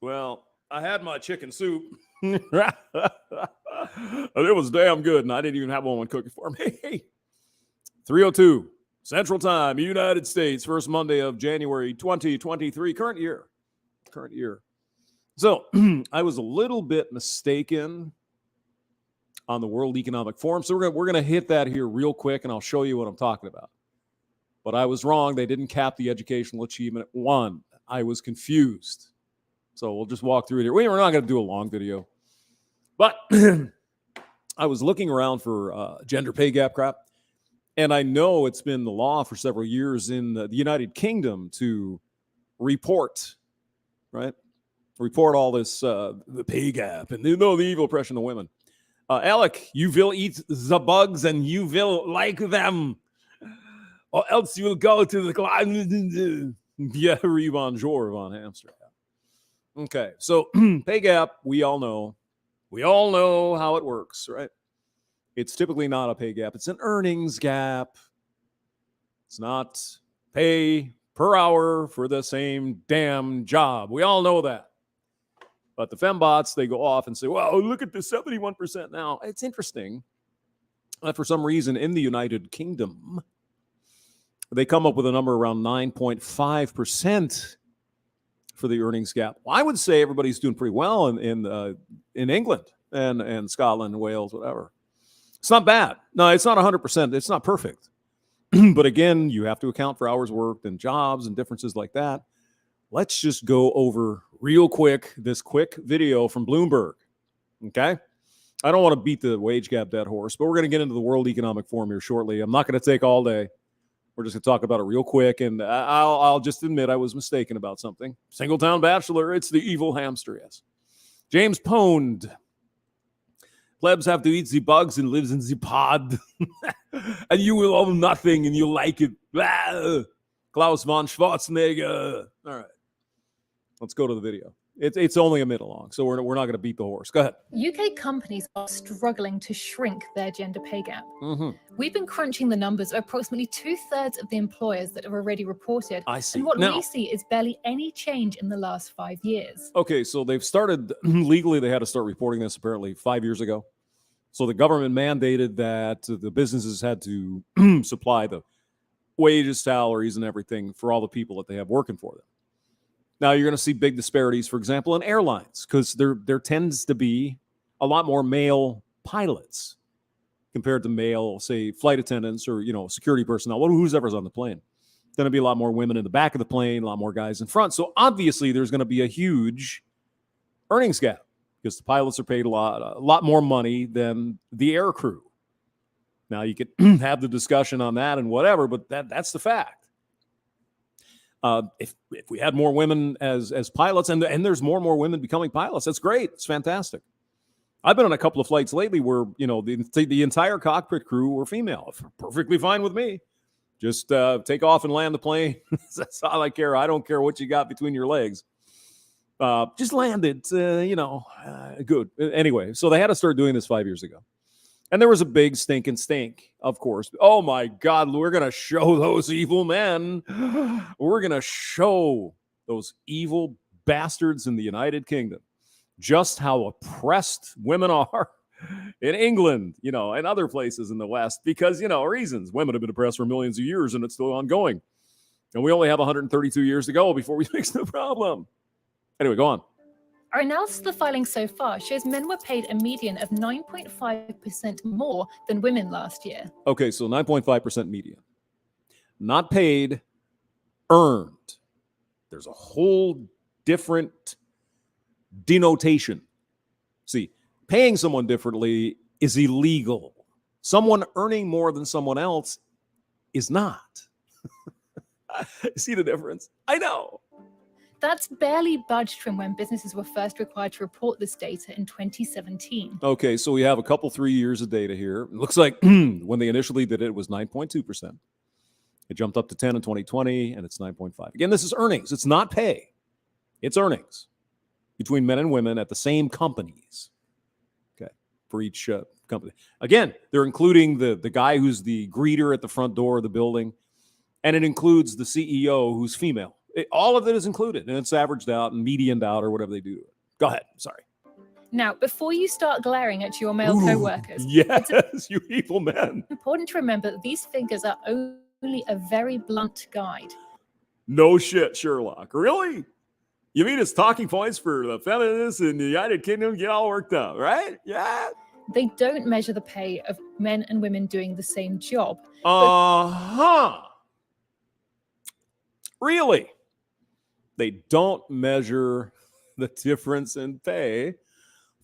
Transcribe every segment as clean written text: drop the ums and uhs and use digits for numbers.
Well, I had my chicken soup. It was damn good, and I didn't even have one cooking for me. Hey, 3:02 Central Time, United States, first Monday of January 2023, current year. Current year. So I was a little bit mistaken on the World Economic Forum. So we're gonna hit that here real quick, and I'll show you what I'm talking about. But I was wrong. They didn't cap the educational achievement at 1. I was confused. So we'll just walk through it here. We're not going to do a long video. But I was looking around for gender pay gap crap. And I know it's been the law for several years in the United Kingdom to report, right? Report all this, the pay gap and the evil oppression of women. Alec, you will eat the bugs and you will like them. Or else you will go to the... Yeah, bonjour, Von Hamster. Okay, so pay gap, we all know. We all know how it works, right? It's typically not a pay gap. It's an earnings gap. It's not pay per hour for the same damn job. We all know that. But the fembots, they go off and say, well, look at the 71% now. It's interesting that for some reason in the United Kingdom, they come up with a number around 9.5% for the earnings gap. Well, I would say everybody's doing pretty well in England and Scotland, Wales, whatever. It's not bad. No, it's not 100%. It's not perfect. But again, you have to account for hours worked and jobs and differences like that. Let's just go over real quick this quick video from Bloomberg. Okay? I don't want to beat the wage gap dead horse, but we're going to get into the World Economic Forum here shortly. I'm not going to take all day. We're just going to talk about it real quick, and I'll just admit I was mistaken about something. Singletown Bachelor, it's the evil hamster, yes. James Pond. Plebs have to eat the bugs and lives in the pod. And you will own nothing, and you like it. Blah. Klaus von Schwarzenegger. All right. Let's go to the video. It's only a minute long, so we're not going to beat the horse. Go ahead. UK companies are struggling to shrink their gender pay gap. We've been crunching the numbers of approximately 2/3 of the employers that have already reported. I see. And what Now, we see is barely any change in the last 5 years. Okay, so they've started, legally they had to start reporting this apparently 5 years ago. So the government mandated that the businesses had to supply the wages, salaries, and everything for all the people that they have working for them. Now, you're going to see big disparities, for example, in airlines, because there tends to be a lot more male pilots compared to male, say, flight attendants or, security personnel, whoever's on the plane. Going to be a lot more women in the back of the plane, a lot more guys in front. So obviously, there's going to be a huge earnings gap because the pilots are paid a lot more money than the air crew. Now, you could have the discussion on that and whatever, but that's the fact. If we had more women as pilots, and there's more and more women becoming pilots, that's great. It's fantastic. I've been on a couple of flights lately where, the entire cockpit crew were female. Perfectly fine with me. Just take off and land the plane. That's all I care. I don't care what you got between your legs. Just land it, good. Anyway, so they had to start doing this 5 years ago. And there was a big stink, of course. Oh, my God, we're going to show those evil men. We're going to show those evil bastards in the United Kingdom just how oppressed women are in England, and other places in the West because, reasons. Women have been oppressed for millions of years, and it's still ongoing. And we only have 132 years to go before we fix the problem. Anyway, go on. Our analysis of the filings so far shows men were paid a median of 9.5% more than women last year. Okay, so 9.5% median. Not paid, earned. There's a whole different denotation. See, paying someone differently is illegal. Someone earning more than someone else is not. See the difference? I know. That's barely budged from when businesses were first required to report this data in 2017. Okay, so we have 3 years of data here. It looks like when they initially did it was 9.2%. It jumped up to 10 in 2020, and it's 9.5. Again, this is earnings. It's not pay. It's earnings between men and women at the same companies. Okay, for each company. Again, they're including the guy who's the greeter at the front door of the building, and it includes the CEO who's female. All of it is included, and it's averaged out and medianed out or whatever they do. Go ahead. Sorry. Now, before you start glaring at your male Ooh, co-workers, yes, you evil men. it's important to remember that these figures are only a very blunt guide. No shit, Sherlock. Really? You mean it's talking points for the feminists in the United Kingdom get all worked up, right? Yeah. They don't measure the pay of men and women doing the same job. Uh-huh. Really? They don't measure the difference in pay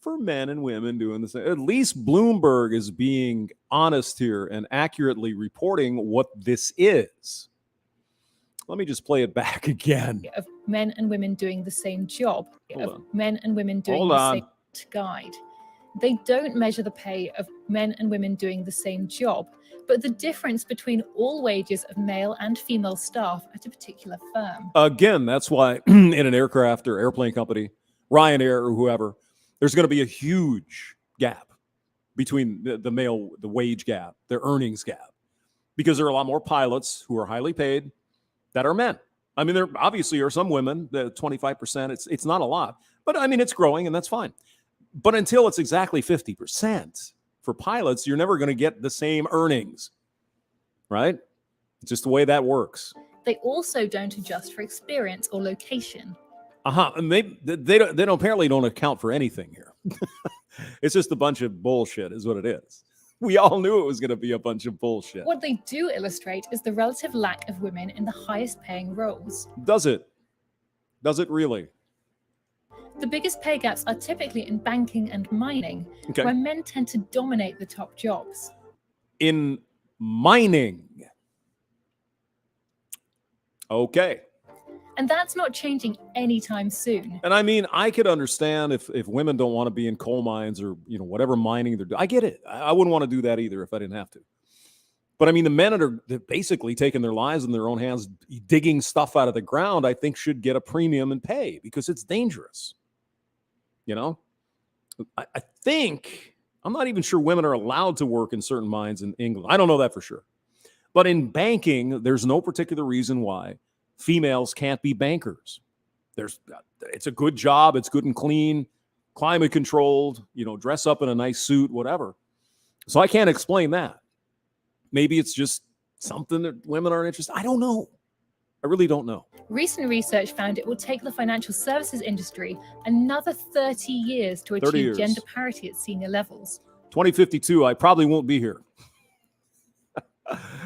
for men and women doing the same. At least Bloomberg is being honest here and accurately reporting what this is. Let me just play it back again. Of men and women doing the same job. Hold on. Men and women doing Hold the on. same guide. They don't measure the pay of men and women doing the same job, but the difference between all wages of male and female staff at a particular firm. Again, that's why in an aircraft or airplane company, Ryanair or whoever, there's going to be a huge gap between the wage gap, their earnings gap, because there are a lot more pilots who are highly paid that are men. I mean, there obviously are some women, the 25%, it's not a lot, but I mean, it's growing and that's fine. But until it's exactly 50% for pilots, you're never going to get the same earnings, right? It's just the way that works. They also don't adjust for experience or location. And they apparently don't account for anything here. It's just a bunch of bullshit is what it is. We all knew it was going to be a bunch of bullshit. What they do illustrate is the relative lack of women in the highest paying roles. Does it? Does it really? The biggest pay gaps are typically in banking and mining, Okay. where men tend to dominate the top jobs. In mining. Okay. And that's not changing anytime soon. And I mean, I could understand if women don't want to be in coal mines or, whatever mining they're doing. I get it. I wouldn't want to do that either if I didn't have to. But I mean, the men that are basically taking their lives in their own hands, digging stuff out of the ground, I think should get a premium in pay because it's dangerous. I think, I'm not even sure women are allowed to work in certain mines in England. I don't know that for sure. But in banking, there's no particular reason why females can't be bankers. It's a good job. It's good and clean, climate controlled, dress up in a nice suit, whatever. So I can't explain that. Maybe it's just something that women aren't interested. I don't know. I really don't know. Recent research found it will take the financial services industry another 30 years to 30 achieve years. gender parity at senior levels. 2052, I probably won't be here.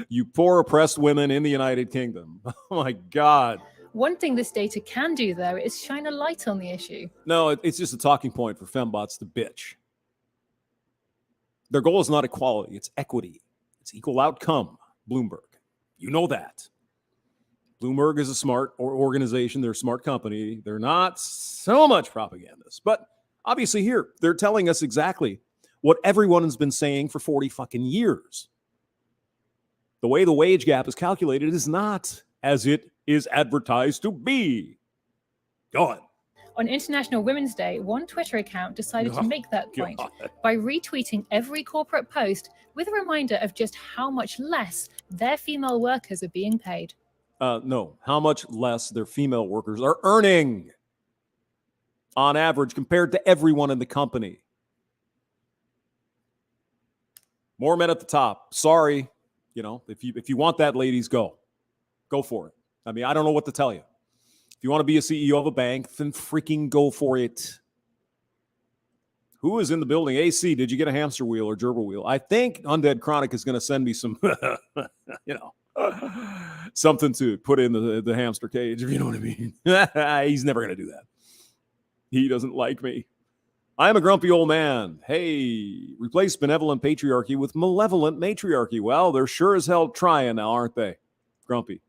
You poor oppressed women in the United Kingdom. Oh my God. One thing this data can do, though, is shine a light on the issue. No, it's just a talking point for fembots to bitch. Their goal is not equality, it's equity. It's equal outcome, Bloomberg. You know that. Bloomberg is a smart organization. They're a smart company. They're not so much propagandists. But obviously here, they're telling us exactly what everyone has been saying for 40 fucking years. The way the wage gap is calculated is not as it is advertised to be. Go on. On International Women's Day, one Twitter account decided to make that point by retweeting every corporate post with a reminder of just how much less their female workers are being paid. No, how much less their female workers are earning on average compared to everyone in the company. More men at the top. Sorry. If you want that, ladies, go for it. I mean, I don't know what to tell you. If you want to be a CEO of a bank, then freaking go for it. Who is in the building? AC, did you get a hamster wheel or gerbil wheel? I think Undead Chronic is going to send me some, something to put in the hamster cage, if you know what I mean. He's never going to do that. He doesn't like me. I am a grumpy old man. Hey, replace benevolent patriarchy with malevolent matriarchy. Well, they're sure as hell trying now, aren't they? Grumpy.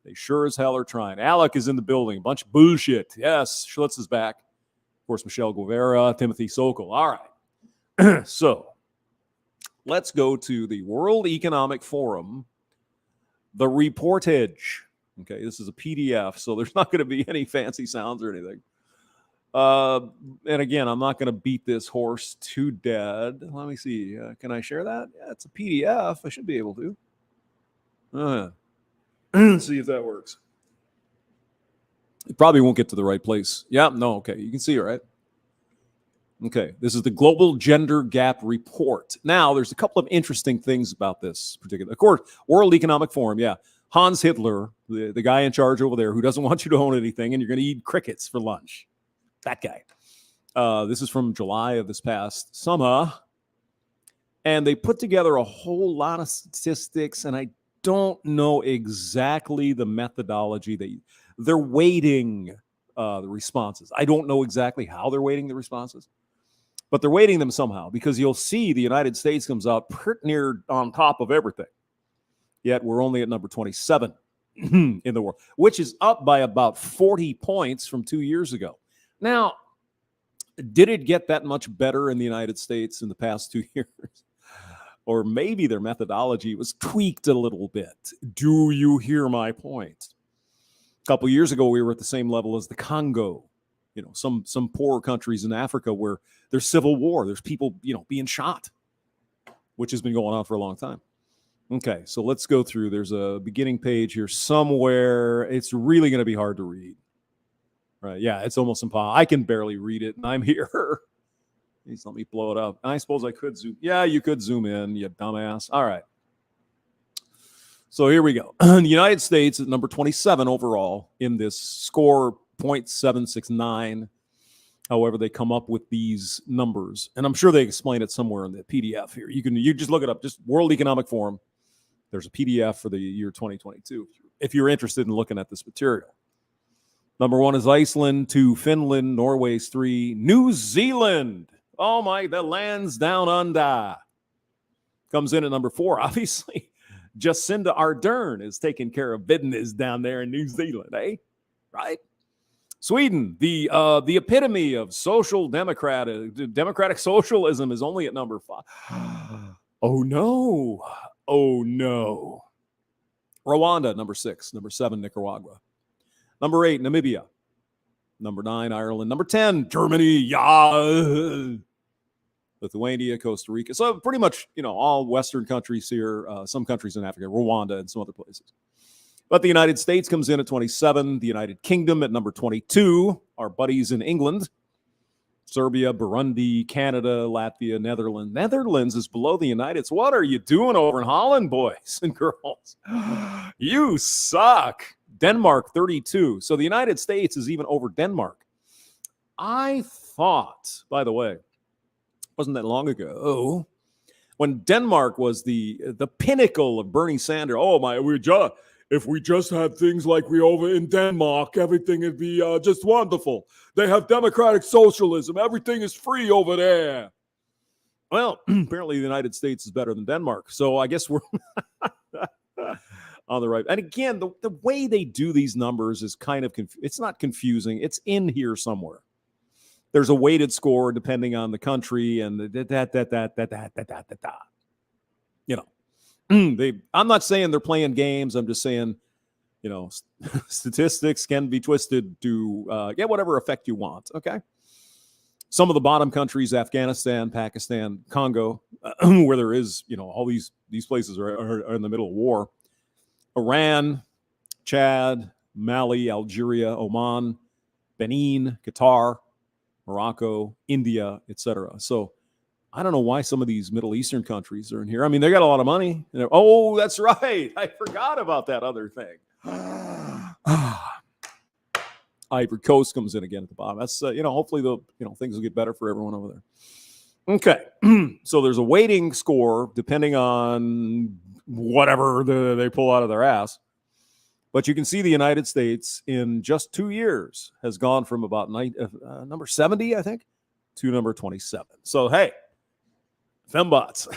They sure as hell are trying. Alec is in the building. A bunch of bullshit. Yes, Schlitz is back. Of course, Michelle Guevara, Timothy Sokol. All right. So let's go to the World Economic Forum, the reportage. Okay, this is a PDF, so there's not going to be any fancy sounds or anything. And again, I'm not going to beat this horse to death. Let me see. Can I share that? Yeah, it's a PDF. I should be able to. Let's see if that works. It probably won't get to the right place. Yeah, no, okay. You can see it, right? Okay, this is the Global Gender Gap Report. Now, there's a couple of interesting things about this particular. Of course, World Economic Forum, yeah. Hans Hitler, the guy in charge over there who doesn't want you to own anything and you're going to eat crickets for lunch. That guy. This is from July of this past summer. And they put together a whole lot of statistics, and I don't know exactly the methodology they're weighting the responses. I don't know exactly how they're weighting the responses, but they're weighting them somehow, because you'll see the United States comes out pretty near on top of everything. Yet we're only at number 27 in the world, which is up by about 40 points from 2 years ago. Now, did it get that much better in the United States in the past 2 years? Or maybe their methodology was tweaked a little bit. Do you hear my point? A couple years ago, we were at the same level as the Congo. You know, some poor countries in Africa where there's civil war. There's people, being shot, which has been going on for a long time. Okay, so let's go through. There's a beginning page here somewhere. It's really going to be hard to read. Right? Yeah, it's almost impossible. I can barely read it, and I'm here. Please let me blow it up. I suppose I could zoom. Yeah, you could zoom in, you dumbass. All right. So here we go. The United States is number 27 overall in this score, 0.769. However, they come up with these numbers. And I'm sure they explain it somewhere in the PDF here. You just look it up, just World Economic Forum. There's a PDF for the year 2022 if you're interested in looking at this material. Number 1 is Iceland, 2 Finland, Norway's 3, New Zealand. Oh my, the land's down under. Comes in at number 4, obviously. Jacinda Ardern is taking care of business down there in New Zealand, eh? Right? Sweden, the epitome of democratic socialism, is only at number 5. Oh no. Oh no. Rwanda, number 6. Number 7, Nicaragua. Number 8, Namibia. Number 9, Ireland. Number 10, Germany. Yeah. Lithuania, Costa Rica. So pretty much, all Western countries here, some countries in Africa, Rwanda, and some other places. But the United States comes in at 27. The United Kingdom at number 22. Our buddies in England. Serbia, Burundi, Canada, Latvia, Netherlands. Netherlands is below the United States. What are you doing over in Holland, boys and girls? You suck. Denmark, 32. So the United States is even over Denmark. I thought, by the way, wasn't that long ago, when Denmark was the pinnacle of Bernie Sanders. Oh my, if we just had things like we over in Denmark, everything would be just wonderful. They have democratic socialism. Everything is free over there. Well, apparently the United States is better than Denmark. So I guess we're on the right. And again, the way they do these numbers is kind of it's not confusing. It's in here somewhere. There's a weighted score depending on the country and I'm not saying they're playing games. I'm just saying, statistics can be twisted to get whatever effect you want. Okay. Some of the bottom countries, Afghanistan, Pakistan, Congo, where there is, all these places are in the middle of war. Iran, Chad, Mali, Algeria, Oman, Benin, Qatar, Morocco, India, etc. So I don't know why some of these Middle Eastern countries are in here. I mean, they got a lot of money. Oh, that's right. I forgot about that other thing. Ivory Coast comes in again at the bottom. That's hopefully things will get better for everyone over there. Okay, so there's a weighting score depending on whatever they pull out of their ass. But you can see the United States in just 2 years has gone from about number 70, I think, to number 27. So, hey, fembots,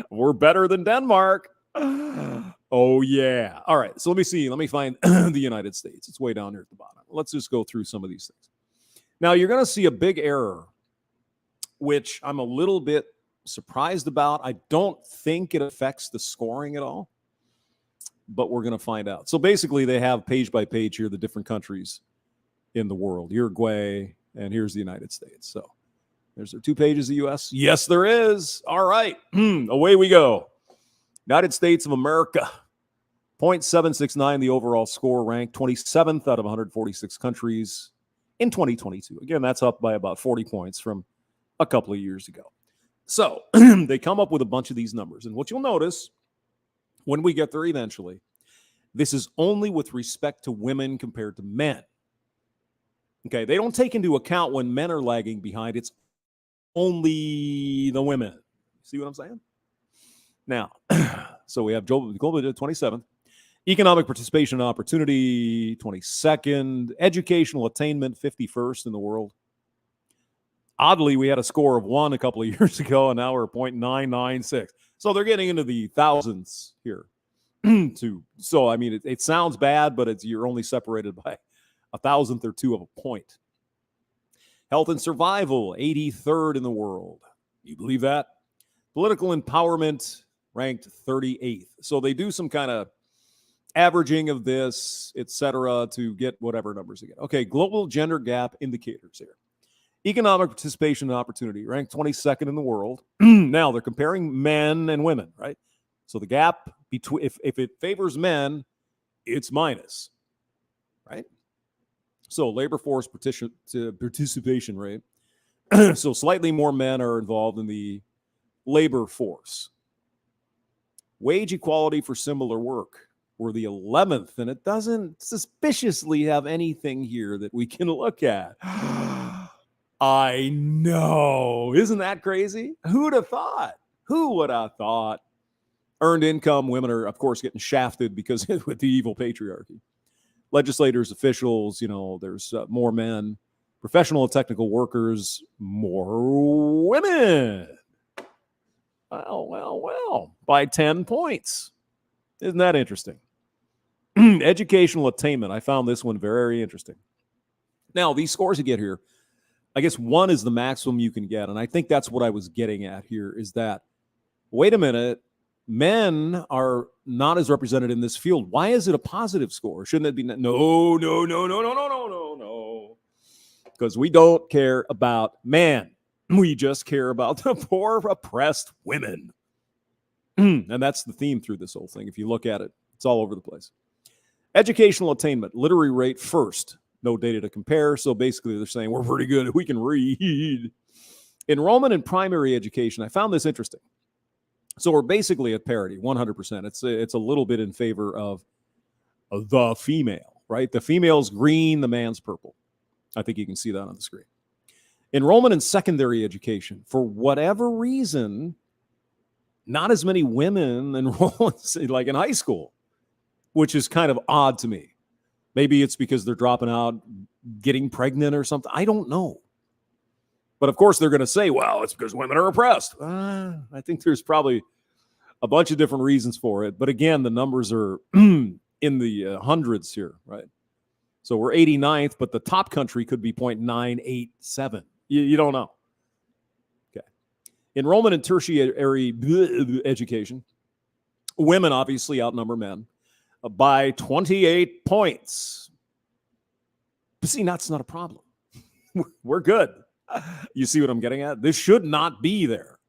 we're better than Denmark. Oh, yeah. All right. So let me see. Let me find the United States. It's way down here at the bottom. Let's just go through some of these things. Now, you're going to see a big error, which I'm a little bit surprised about. I don't think it affects the scoring at all, but we're going to find out. So basically, they have page by page here the different countries in the world. Uruguay, and here's the United States. So there's there 2 pages of the U.S.? Yes, there is. All right. Away we go. United States of America. .769, the overall score, ranked 27th out of 146 countries in 2022. Again, that's up by about 40 points from a couple of years ago. So they come up with a bunch of these numbers. And what you'll notice when we get there eventually, this is only with respect to women compared to men. Okay, they don't take into account when men are lagging behind. It's only the women. See what I'm saying? Now, so we have global 27th. Economic participation and opportunity, 22nd. Educational attainment, 51st in the world. Oddly, we had a score of 1 a couple of years ago, and now we're 0.996. So they're getting into the thousands here. So, I mean, it sounds bad, but you're only separated by a thousandth or two of a point. Health and survival, 83rd in the world. You believe that? Political empowerment, ranked 38th. So they do some kind of averaging of this, etc., to get whatever numbers again. Okay, global gender gap indicators here. Economic participation and opportunity, ranked 22nd in the world. Now they're comparing men and women, right? So the gap between, if it favors men, it's minus, right? So labor force participation rate. So slightly more men are involved in the labor force. Wage equality for similar work. We're the 11th, and it doesn't suspiciously have anything here that we can look at. I know. Isn't that crazy? Who'd have thought? Who would have thought? Earned income, women are, of course, getting shafted because with the evil patriarchy. Legislators, officials, there's more men. Professional and technical workers, more women. Well, by 10 points. Isn't that interesting? Educational attainment. I found this one very interesting. Now, these scores you get here, I guess 1 is the maximum you can get. And I think that's what I was getting at here is that, wait a minute, men are not as represented in this field. Why is it a positive score? Shouldn't it be? No. Because we don't care about man. We just care about the poor, oppressed women. And that's the theme through this whole thing. If you look at it, it's all over the place. Educational attainment, literary rate first. No data to compare. So basically they're saying we're pretty good. We can read. Enrollment in primary education. I found this interesting. So we're basically at parity, 100%. It's a little bit in favor of the female, right? The female's green, the man's purple. I think you can see that on the screen. Enrollment in secondary education. For whatever reason, not as many women enroll like in high school, which is kind of odd to me. Maybe it's because they're dropping out, getting pregnant or something. I don't know. But of course, they're going to say, well, it's because women are oppressed. I think there's probably a bunch of different reasons for it. But again, the numbers are in the hundreds here, right? So we're 89th, but the top country could be 0.987. You don't know. Okay. Enrollment in tertiary education. Women obviously outnumber men by 28 points. But see, that's not a problem. We're good. You see what I'm getting at? This should not be there.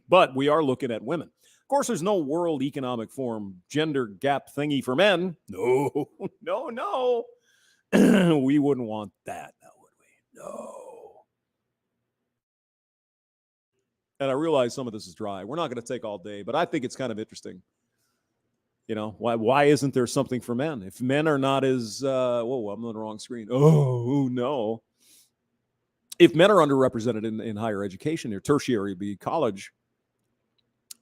But we are looking at women. Of course, there's no World Economic Forum gender gap thingy for men. No. We wouldn't want that, now would we? No. And I realize some of this is dry. We're not going to take all day, but I think it's kind of interesting. Why isn't there something for men? If men are not as, whoa, I'm on the wrong screen. Oh, no. If men are underrepresented in higher education, or tertiary, be college,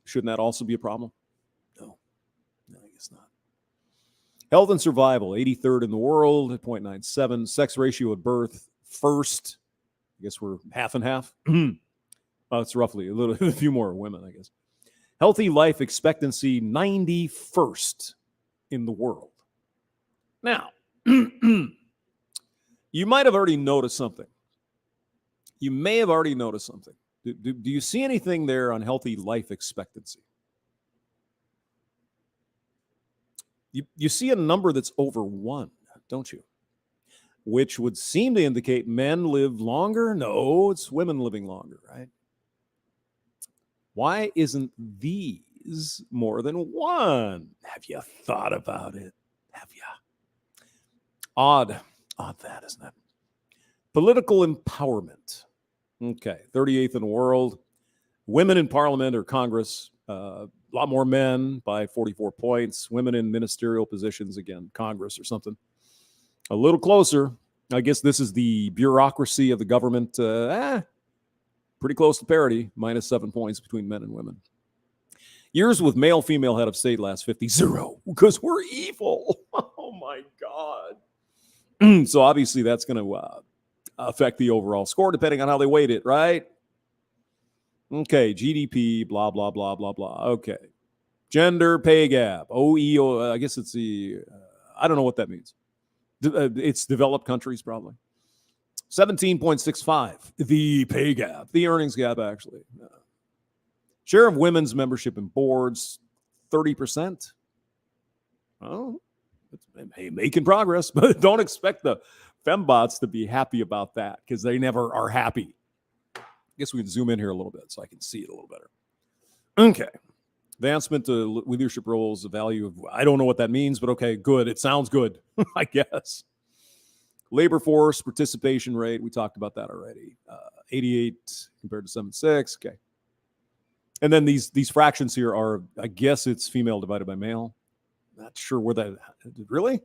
shouldn't that also be a problem? No, I guess not. Health and survival, 83rd in the world at 0.97. Sex ratio at birth, first. I guess we're half and half. It's roughly a few more women, I guess. Healthy life expectancy, 91st in the world. Now, you might have already noticed something. You may have already noticed something. Do you see anything there on healthy life expectancy? You see a number that's over 1, don't you? Which would seem to indicate men live longer. No, it's women living longer, right? Why isn't these is more than one. Have you thought about it? Have you? Odd that, isn't it? Political empowerment. Okay, 38th in the world. Women in parliament or Congress, a lot more men by 44 points. Women in ministerial positions, again, Congress or something. A little closer. I guess this is the bureaucracy of the government. Pretty close to parity, -7 points between men and women. Years with male, female head of state last 50, 0, because we're evil. Oh my God. So obviously that's going to affect the overall score depending on how they weight it, right? Okay, GDP, blah, blah, blah, blah, blah. Okay. Gender pay gap, OEO, I guess it's the, I don't know what that means. It's developed countries probably. 17.65, the pay gap, the earnings gap actually. Share of women's membership in boards, 30%. Oh, it's making progress, but don't expect the fembots to be happy about that because they never are happy. I guess we can zoom in here a little bit so I can see it a little better. Okay. Advancement to leadership roles, the value of, I don't know what that means, but okay, good. It sounds good, I guess. Labor force participation rate, we talked about that already. 88 compared to 76. Okay. And then these fractions here are, I guess it's female divided by male. Not sure where that, really?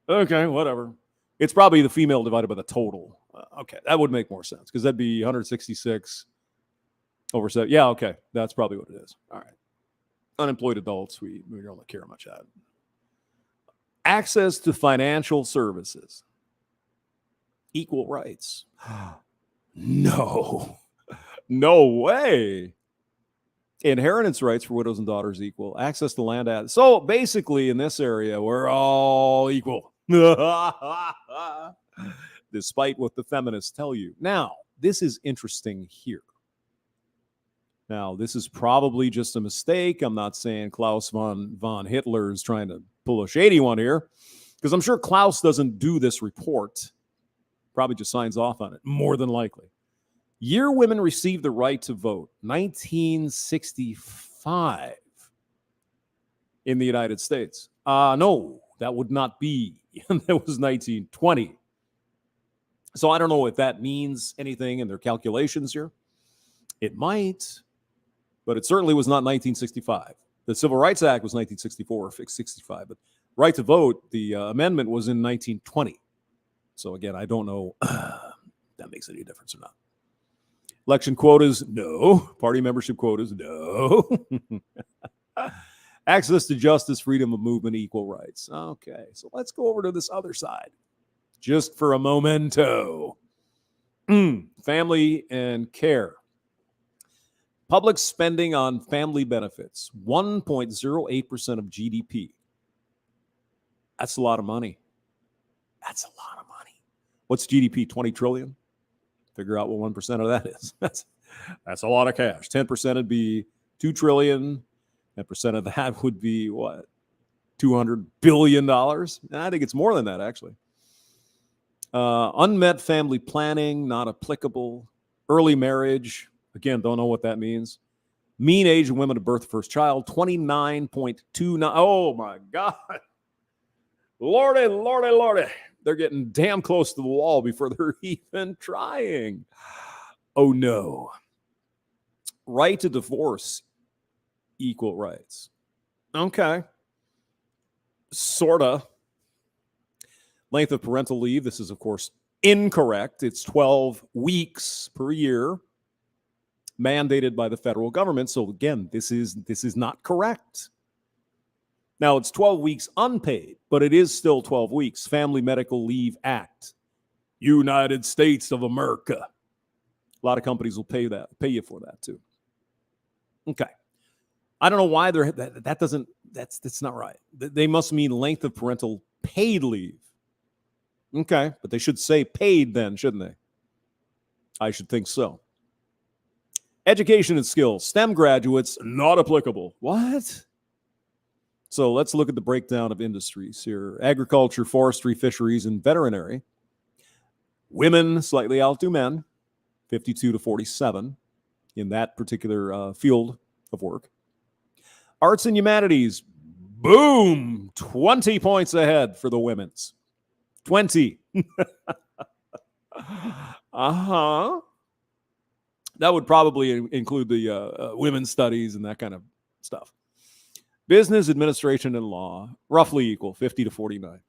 Okay, whatever. It's probably the female divided by the total. Okay, that would make more sense because that'd be 166 over 7. Yeah, okay, that's probably what it is. All right. Unemployed adults, we don't care much about. Access to financial services. Equal rights. No way. Inheritance rights for widows and daughters equal. Access to land. So basically in this area, we're all equal. Despite what the feminists tell you. Now, this is interesting here. Now, this is probably just a mistake. I'm not saying Klaus von Hitler is trying to pull a shady one here, because I'm sure Klaus doesn't do this report. Probably just signs off on it, more than likely. Year women received the right to vote, 1965 in the United States. No, that would not be. That was 1920. So I don't know if that means anything in their calculations here. It might, but it certainly was not 1965. The Civil Rights Act was 1964 or 65, but right to vote, the amendment was in 1920. So again, I don't know if that makes any difference or not. Election quotas, no. Party membership quotas, no. Access to justice, freedom of movement, equal rights. Okay, so let's go over to this other side just for a momento. Family and care. Public spending on family benefits, 1.08% of GDP. That's a lot of money. That's a lot of money. What's GDP? 20 trillion? Figure out what 1% of that is. That's a lot of cash. 10% would be 2 trillion. 10% of that would be what? $200 billion? I think it's more than that, actually. Unmet family planning, not applicable. Early marriage, again, don't know what that means. Mean age of women to birth first child, 29.29. Oh, my God. Lordy. They're getting damn close to the wall before they're even trying. Oh, no. Right to divorce, equal rights. Okay. Sorta. Length of parental leave. This is, of course, incorrect. It's 12 weeks per year mandated by the federal government. So, again, this is not correct. Now, it's 12 weeks unpaid, but it is still 12 weeks. Family Medical Leave Act, United States of America. A lot of companies will pay you for that, too. Okay. I don't know why that's not right. They must mean length of parental paid leave. Okay, but they should say paid then, shouldn't they? I should think so. Education and skills, STEM graduates, not applicable. What? So let's look at the breakdown of industries here. Agriculture, forestry, fisheries, and veterinary. Women slightly outdo men, 52 to 47 in that particular field of work. Arts and humanities, boom, 20 points ahead for the women's. 20. Uh-huh. That would probably include the women's studies and that kind of stuff. Business, administration, and law, roughly equal, 50 to 49.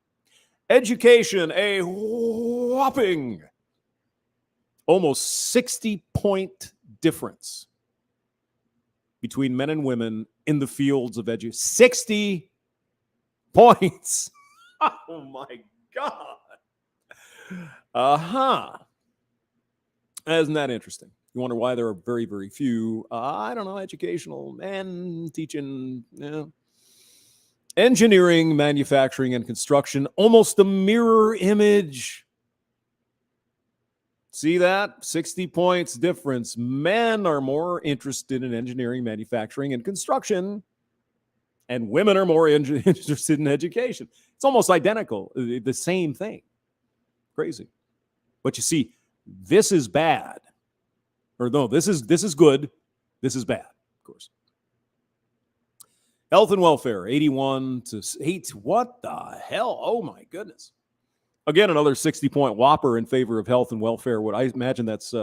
Education, a whopping almost 60-point difference between men and women in the fields of education. 60 points. Oh, my God. Uh-huh. Isn't that interesting? You wonder why there are very, very few, I don't know, educational men teaching, engineering, manufacturing, and construction. Almost a mirror image. See that? 60 points difference. Men are more interested in engineering, manufacturing, and construction, and women are more interested in education. It's almost identical, the same thing. Crazy. But you see, this is bad. Or no, this is good. This is bad, of course. Health and welfare, 81 to 8. What the hell? Oh, my goodness. Again, another 60-point whopper in favor of health and welfare. What I imagine that's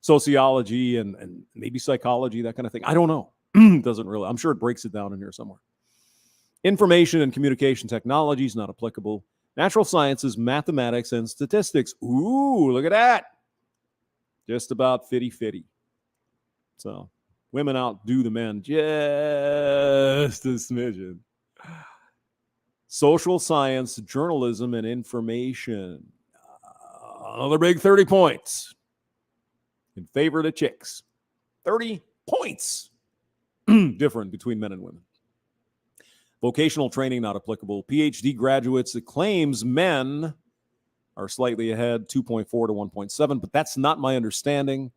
sociology and maybe psychology, that kind of thing. I don't know. Doesn't really. I'm sure it breaks it down in here somewhere. Information and communication technology is not applicable. Natural sciences, mathematics, and statistics. Ooh, look at that. Just about 50-50. So women outdo the men just a smidgen. Social science, journalism, and information. Another big 30 points in favor of the chicks. 30 points different between men and women. Vocational training not applicable. PhD graduates, it claims men are slightly ahead, 2.4 to 1.7, but that's not my understanding.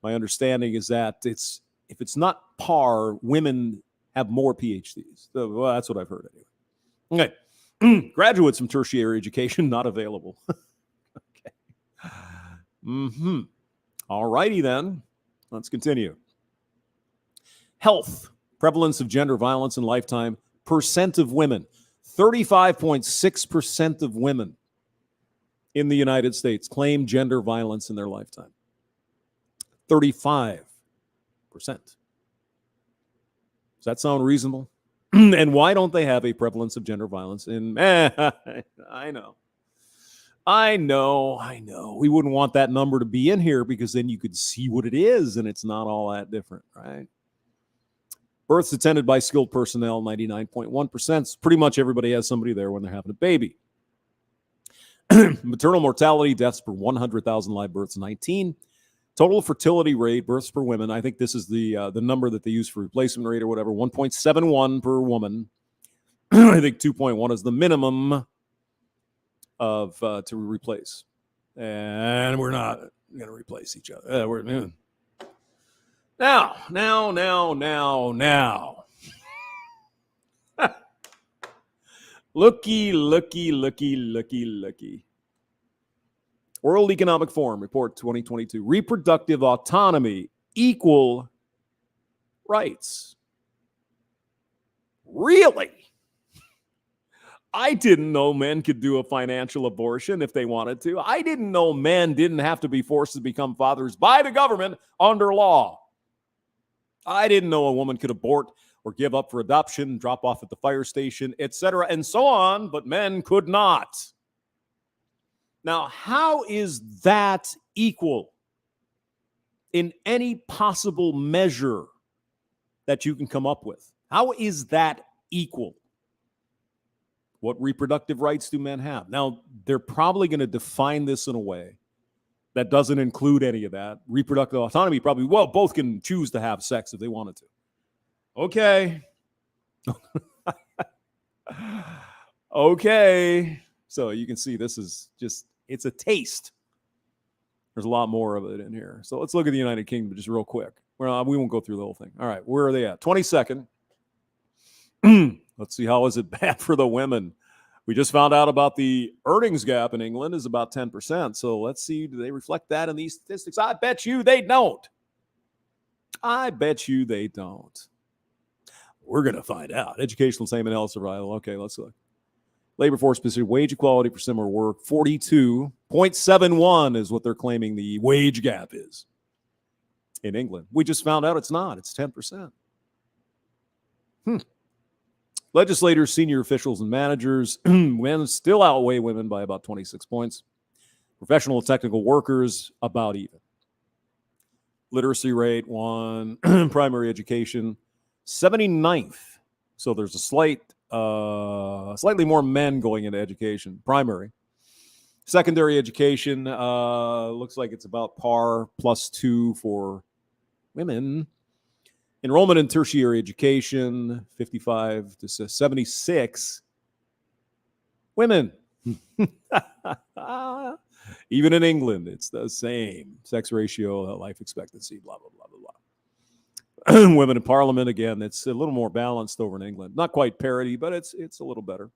My understanding is that if it's not par, women have more PhDs. So, well, that's what I've heard anyway. Okay. Graduates from tertiary education not available. Okay. All righty then. Let's continue. Health, prevalence of gender violence in lifetime, percent of women. 35.6% of women in the United States claim gender violence in their lifetime. 35%. Does that sound reasonable? And why don't they have a prevalence of gender violence in... I know. We wouldn't want that number to be in here because then you could see what it is, and it's not all that different, right? Births attended by skilled personnel, 99.1%. Pretty much everybody has somebody there when they're having a baby. Maternal mortality, deaths per 100,000 live births, 19. Total fertility rate, births per women. I think this is the number that they use for replacement rate or whatever, 1.71 per woman. I think 2.1 is the minimum of to replace. And we're not going to replace each other. Now. Looky. World Economic Forum Report 2022. Reproductive autonomy, equal rights. Really? I didn't know men could do a financial abortion if they wanted to. I didn't know men didn't have to be forced to become fathers by the government under law. I didn't know a woman could abort or give up for adoption, drop off at the fire station, etc., and so on, but men could not. Now, how is that equal in any possible measure that you can come up with? How is that equal? What reproductive rights do men have? Now, they're probably going to define this in a way that doesn't include any of that. Reproductive autonomy probably, well, both can choose to have sex if they wanted to. Okay. Okay. So you can see this is just, it's a taste. There's a lot more of it in here. So let's look at the United Kingdom just real quick. Well, we won't go through the whole thing. All right. Where are they at? 22nd. Let's see. How is it bad for the women? We just found out about the earnings gap in England is about 10%. So let's see. Do they reflect that in these statistics? I bet you they don't. We're going to find out. Educational attainment, health, survival. Okay, let's look. Labor force specific wage equality for similar work, 42.71 is what they're claiming the wage gap is in England. We just found out it's not. It's 10%. Legislators, senior officials, and managers, men still outweigh women by about 26 points. Professional and technical workers, about even. Literacy rate, 1. Primary education, 79th. So there's a slightly more men going into education, primary. Secondary education, looks like it's about par, +2 for women. Enrollment in tertiary education, 55 to 76. Women. Even in England, it's the same. Sex ratio, life expectancy, blah, blah, blah, blah, blah. Women in parliament, again, it's a little more balanced over in England. Not quite parity, but it's a little better.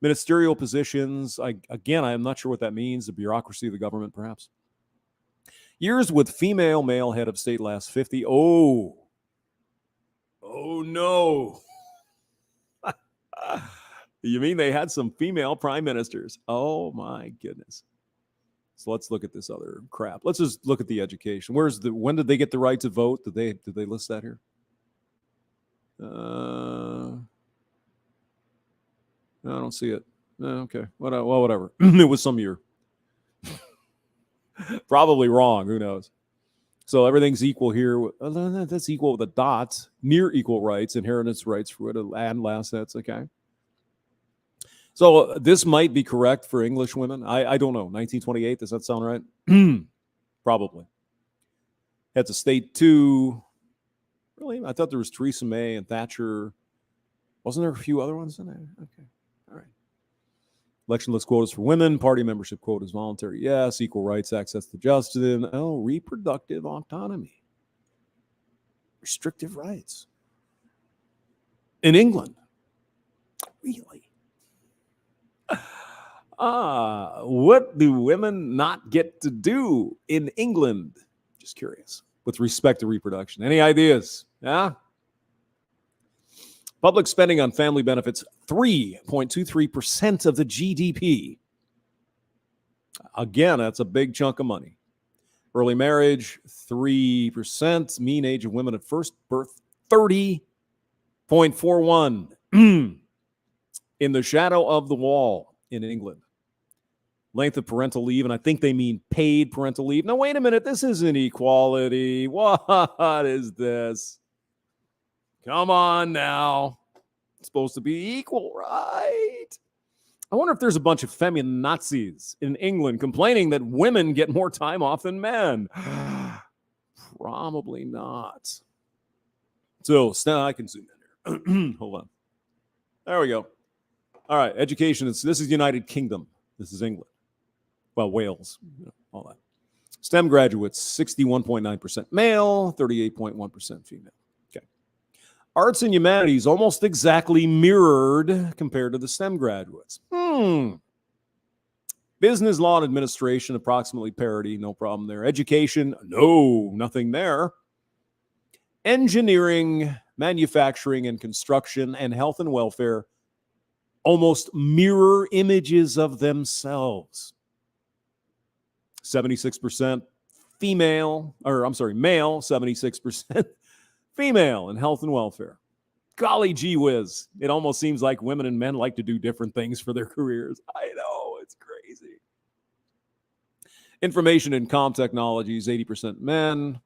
Ministerial positions, I am not sure what that means. The bureaucracy of the government, perhaps. Years with female male head of state last 50. Oh, no. You mean they had some female prime ministers? Oh, my goodness. So let's look at this other crap. Let's just look at the education. When did they get the right to vote? Did they list that here? No, I don't see it. Okay. Well, whatever. It was some year. Probably wrong. Who knows? So everything's equal here. That's equal with a dot. Near equal rights, inheritance rights for and assets. Okay. So this might be correct for English women. I don't know. 1928. Does that sound right? Probably. Heads of state too. Really? I thought there was Theresa May and Thatcher. Wasn't there a few other ones in there? Okay. All right. Election list quotas for women. Party membership quotas voluntary. Yes. Equal rights, access to justice. Oh, reproductive autonomy. Restrictive rights. In England. Really? What do women not get to do in England? Just curious. With respect to reproduction. Any ideas? Yeah? Public spending on family benefits, 3.23% of the GDP. Again, that's a big chunk of money. Early marriage, 3%. Mean age of women at first birth, 30.41. In the shadow of the wall in England. Length of parental leave, and I think they mean paid parental leave. Now, wait a minute. This isn't equality. What is this? Come on now. It's supposed to be equal, right? I wonder if there's a bunch of feminazis in England complaining that women get more time off than men. Probably not. So now I can zoom in here. Hold on. There we go. All right. Education. This is United Kingdom. This is England. Well, Wales. All that. STEM graduates, 61.9% male, 38.1% female. Okay. Arts and humanities almost exactly mirrored compared to the STEM graduates. Business, law, and administration, approximately parity. No problem there. Education, no, nothing there. Engineering, manufacturing, and construction, and health and welfare, almost mirror images of themselves. 76% male, 76% female in health and welfare. Golly gee whiz. It almost seems like women and men like to do different things for their careers. I know, it's crazy. Information and comm technologies, 80% men.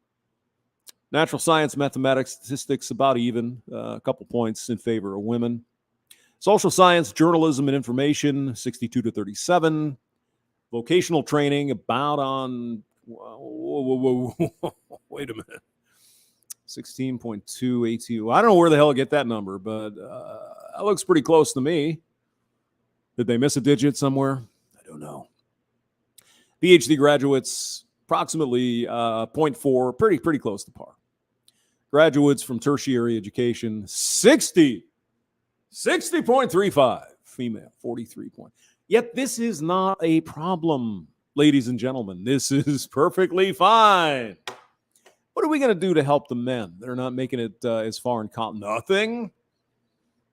Natural science, mathematics, statistics, about even. A couple points in favor of women. Social science, journalism, and information, 62 to 37. Vocational training, about on, wait a minute. 16.2 ATU. I don't know where the hell I get that number, but that looks pretty close to me. Did they miss a digit somewhere? I don't know. PhD graduates, approximately 0.4, pretty close to par. Graduates from tertiary education, 60.35. Female, 43 point. Yet this is not a problem, ladies and gentlemen. This is perfectly fine. What are we going to do to help the men? They're not making it as far in college. Nothing.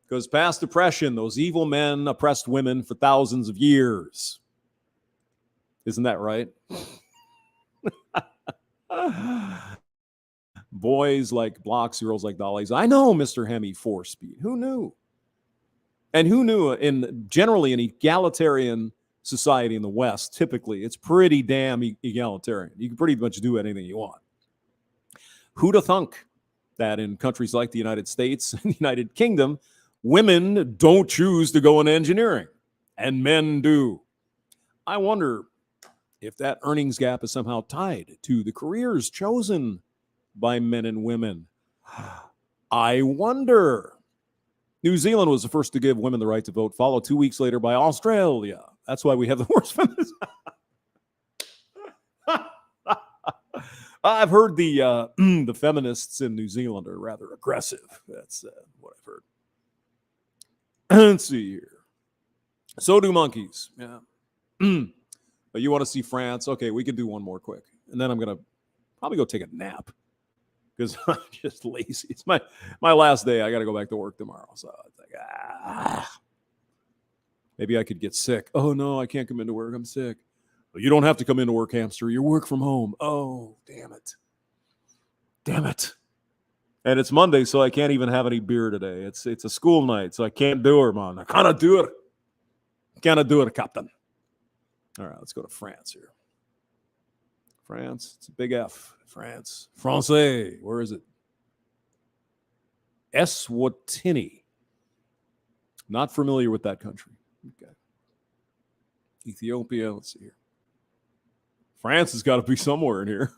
Because past oppression, those evil men oppressed women for thousands of years. Isn't that right? Boys like blocks, girls like dollies. I know, Mr. Hemi, 4-speed. Who knew? And who knew generally an egalitarian society in the West, typically, it's pretty damn egalitarian. You can pretty much do anything you want. Who'd have thunk that in countries like the United States and the United Kingdom, women don't choose to go into engineering and men do? I wonder if that earnings gap is somehow tied to the careers chosen by men and women. I wonder. New Zealand was the first to give women the right to vote, followed 2 weeks later by Australia. That's why we have the worst feminists. I've heard the feminists in New Zealand are rather aggressive. That's what I've heard. Let's see here. So do monkeys. Yeah. But you want to see France? Okay, we can do one more quick. And then I'm going to probably go take a nap because I'm just lazy. It's my last day. I got to go back to work tomorrow. So it's like, maybe I could get sick. Oh, no, I can't come into work. I'm sick. You don't have to come into work, Hamster. You work from home. Oh, damn it. Damn it. And it's Monday, so I can't even have any beer today. It's a school night, so I can't do it, man. I cannot do it. Cannot do it, Captain. All right, let's go to France here. France, it's a big F. France. Francais. Where is it? Eswatini. Not familiar with that country. Okay. Ethiopia. Let's see here. France has got to be somewhere in here.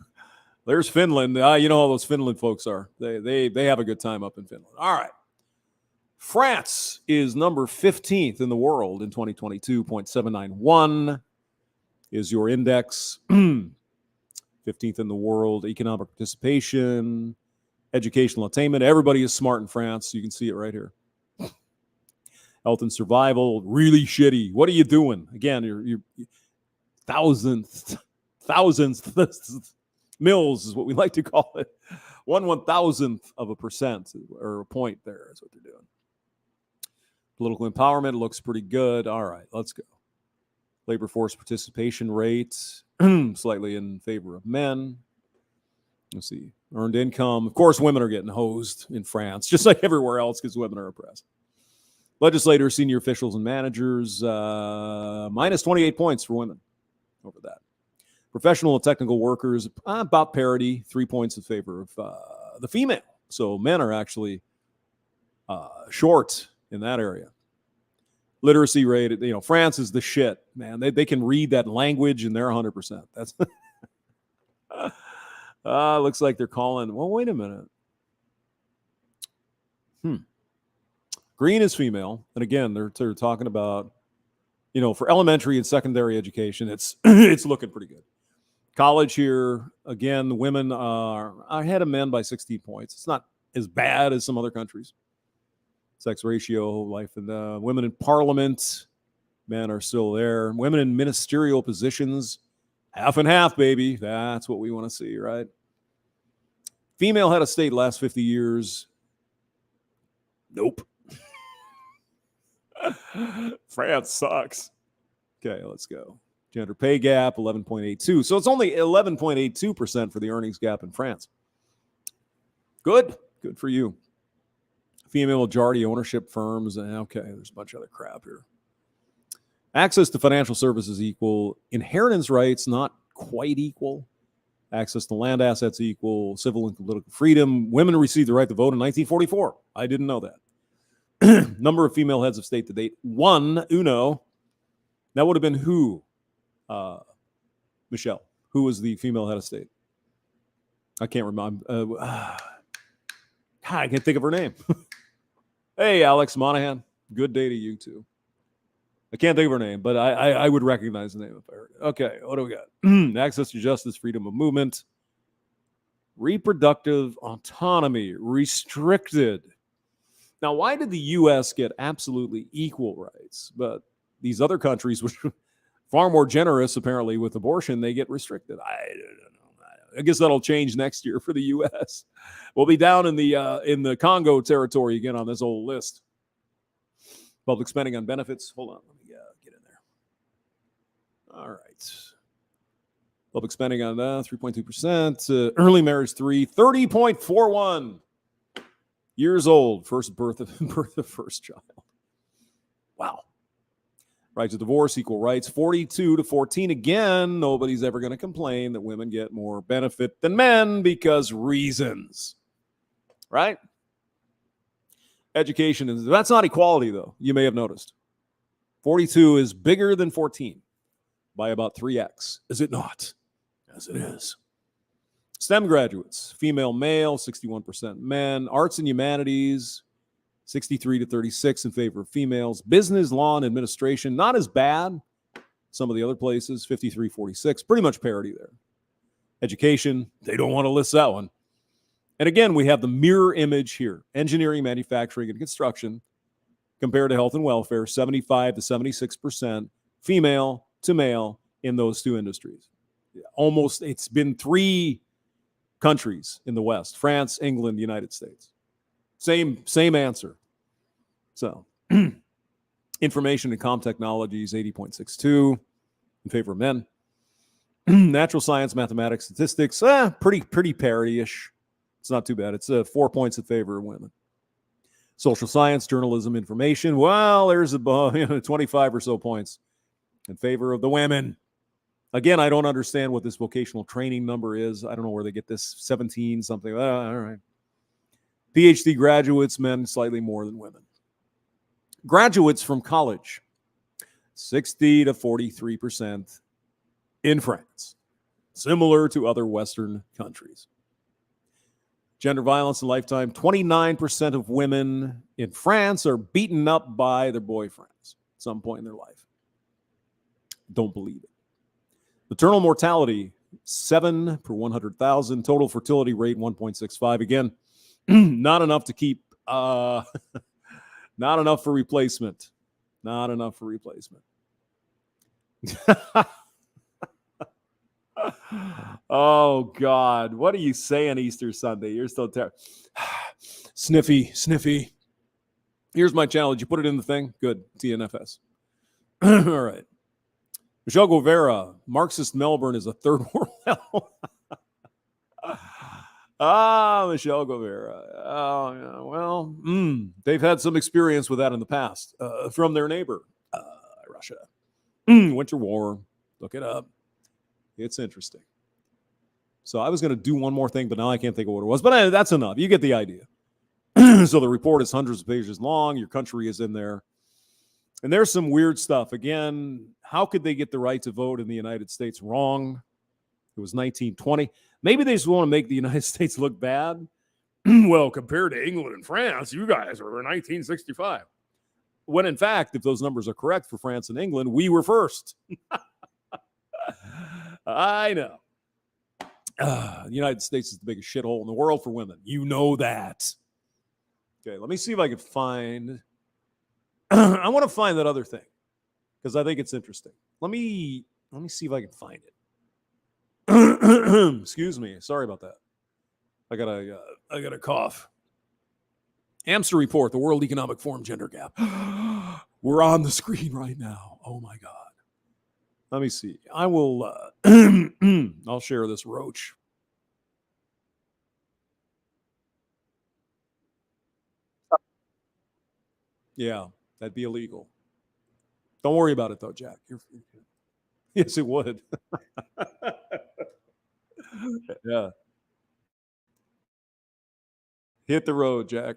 There's Finland. You know how those Finland folks are. They have a good time up in Finland. All right. France is number 15th in the world in 2022. 0.791 is your index. 15th in the world. Economic participation, educational attainment. Everybody is smart in France. You can see it right here. Health and survival, really shitty. What are you doing? Again, you're thousandth mils is what we like to call it. 1/1000th of a percent or a point there is what they're doing. Political empowerment looks pretty good. All right, let's go. Labor force participation rate, slightly in favor of men. Let's see. Earned income. Of course, women are getting hosed in France, just like everywhere else because women are oppressed. Legislators, senior officials, and managers, minus 28 points for women over that. Professional and technical workers, about parity, 3 points in favor of the female. So men are actually short in that area. Literacy rate, France is the shit, man. They can read that language and they're 100%. That's looks like they're calling. Well, wait a minute. Green is female, and again, they're talking about, for elementary and secondary education, it's it's looking pretty good. College here, again, women are ahead of men by 16 points. It's not as bad as some other countries. Sex ratio, life, and women in parliament, men are still there. Women in ministerial positions, half and half, baby. That's what we want to see, right? Female head of state last 50 years. Nope. France sucks. Okay, let's go. Gender pay gap, 11.82. So it's only 11.82% for the earnings gap in France. Good for you. Female majority ownership firms. Okay, there's a bunch of other crap here. Access to financial services equal. Inheritance rights, not quite equal. Access to land assets equal. Civil and political freedom. Women received the right to vote in 1944. I didn't know that. Number of female heads of state to date. Uno. That would have been who? Michelle. Who was the female head of state? I can't remember. I can't think of her name. Hey, Alex Monahan. Good day to you, too. I can't think of her name, but I would recognize the name if I heard it. Okay, what do we got? Access to justice, freedom of movement, reproductive autonomy, restricted. Now, why did the U.S. get absolutely equal rights, but these other countries, which are far more generous, apparently, with abortion, they get restricted? I don't know. I guess that'll change next year for the U.S. We'll be down in the Congo territory again on this old list. Public spending on benefits. Hold on, let me get in there. All right. Public spending on 3.2%. Early marriage 30.41 years old. First birth of first child. Wow. Right to divorce, equal rights, 42 to 14. Again, nobody's ever going to complain that women get more benefit than men because reasons. Right? Education, that's not equality, though, you may have noticed. 42 is bigger than 14 by about 3x. Is it not? Yes, it is. STEM graduates, female, male, 61% men. Arts and humanities, 63 to 36 in favor of females. Business, law, and administration, not as bad. Some of the other places, 53-46, pretty much parity there. Education, they don't want to list that one. And again, we have the mirror image here. Engineering, manufacturing, and construction compared to health and welfare, 75 to 76% female to male in those two industries. Almost, it's been 3 countries in the West, France, England, the United States. Same answer. So, information and comm technologies, 80.62 in favor of men. Natural science, mathematics, statistics, pretty parity-ish. It's not too bad. It's 4 points in favor of women. Social science, journalism, information. Well, there's about 25 or so points in favor of the women. Again, I don't understand what this vocational training number is. I don't know where they get this 17 something. All right. PhD graduates, men slightly more than women. Graduates from college, 60 to 43% in France, similar to other Western countries. Gender violence in lifetime, 29% of women in France are beaten up by their boyfriends at some point in their life. Don't believe it. Maternal mortality, 7 per 100,000. Total fertility rate, 1.65. Again, not enough to keep, not enough for replacement. Not enough for replacement. Oh, God. What are you saying Easter Sunday? You're still terrible. Sniffy. Here's my challenge. You put it in the thing? Good. TNFS. All right. Michelle Guevara, Marxist Melbourne is a third world hell. Michelle Guevara. Oh, yeah. Well, they've had some experience with that in the past from their neighbor, Russia. Winter War. Look it up. It's interesting. So I was going to do one more thing, but now I can't think of what it was. But that's enough. You get the idea. So the report is hundreds of pages long. Your country is in there. And there's some weird stuff. Again, how could they get the right to vote in the United States wrong? It was 1920. Maybe they just want to make the United States look bad. Well, compared to England and France, you guys were in 1965. When in fact, if those numbers are correct for France and England, we were first. I know. The United States is the biggest shithole in the world for women. You know that. Okay, let me see if I can find... I want to find that other thing because I think it's interesting. Let me see if I can find it. Excuse me. Sorry about that. I got a cough. Hamster report, the World Economic Forum gender gap. We're on the screen right now. Oh my God. Let me see. I will, I'll share this roach. Yeah, that'd be illegal. Don't worry about it though, Jack. Yes, it would. Yeah. Hit the road, Jack.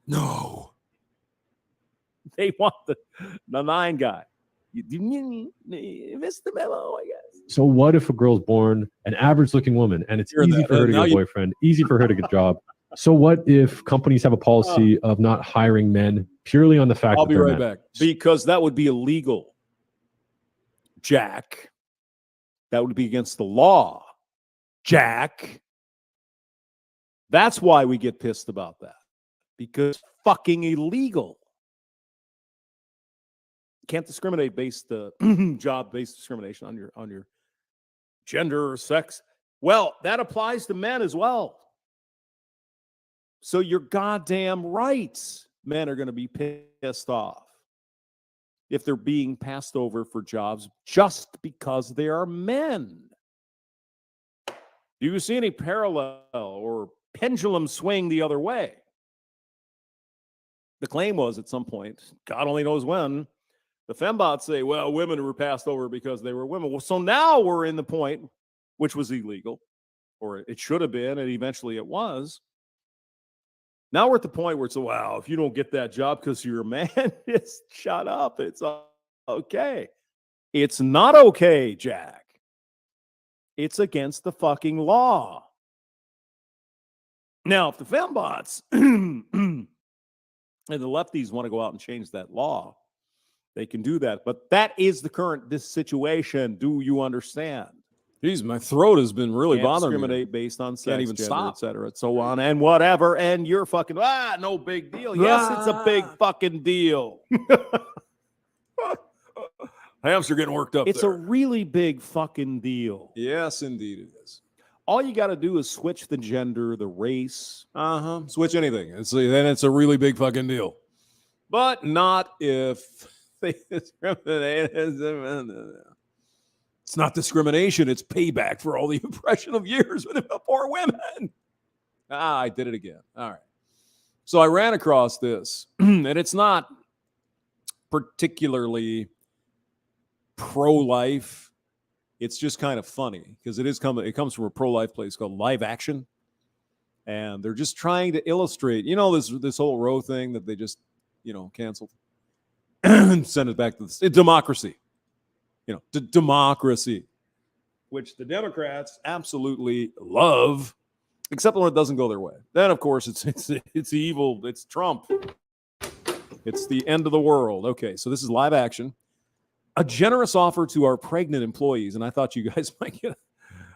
No. They want the 9 guy. You missed the memo, I guess. So what if a girl's born an average-looking woman and it's easy for her to get a boyfriend, easy for her to get a job? So what if companies have a policy of not hiring men purely on the fact I'll that be they're right men? back. Because that would be illegal, Jack. That would be against the law, Jack. That's why we get pissed about that. because it's fucking illegal. Can't discriminate based job-based discrimination on your gender or sex. Well, that applies to men as well. So you're goddamn right. Men are going to be pissed off if they're being passed over for jobs just because they are men. Do you see any parallel or pendulum swing the other way? The claim was at some point, God only knows when, the fembots say, well, women were passed over because they were women. Well, so now we're in the point, which was illegal, or it should have been, and eventually it was. Now we're at the point where it's, wow, if you don't get that job because you're a man, just shut up. It's okay. It's not okay, Jack. It's against the fucking law. Now, if the fembots and the lefties want to go out and change that law, they can do that. But that is the current situation. Do you understand? Jeez, my throat has been really bothering me. Discriminate based on sex, Can't even gender, stop. et cetera, and so on, and whatever. And you're fucking, no big deal. Yes, it's a big fucking deal. Hamster getting worked up. It's there. a really big fucking deal. Yes, indeed it is. All you got to do is switch the gender, the race. Switch anything. Then it's a really big fucking deal. But not if they discriminate. It's not discrimination. It's payback for all the oppression of years with the poor women. I did it again. All right. So I ran across this, and it's not particularly pro-life. It's just kind of funny because it comes from a pro-life place called Live Action, and they're just trying to illustrate, this whole Roe thing that they just, canceled and send it back to democracy. Democracy, which the Democrats absolutely love, except when it doesn't go their way. Then, of course, it's evil. It's Trump. It's the end of the world. Okay, so this is Live Action. A generous offer to our pregnant employees, and I thought you guys might get.